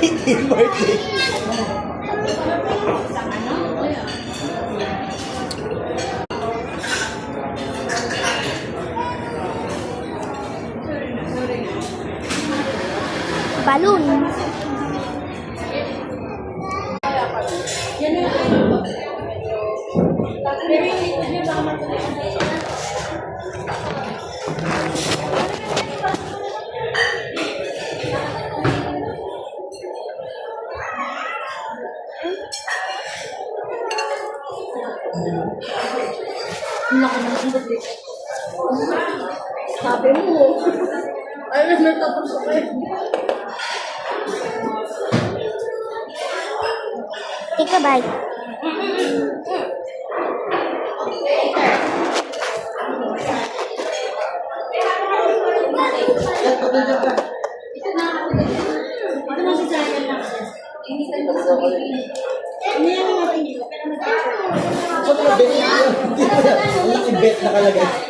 18th birthday. Balloon. Sabi mo. Ay, natapos ako eh. Take a bite. Ang laki bet nakalagay.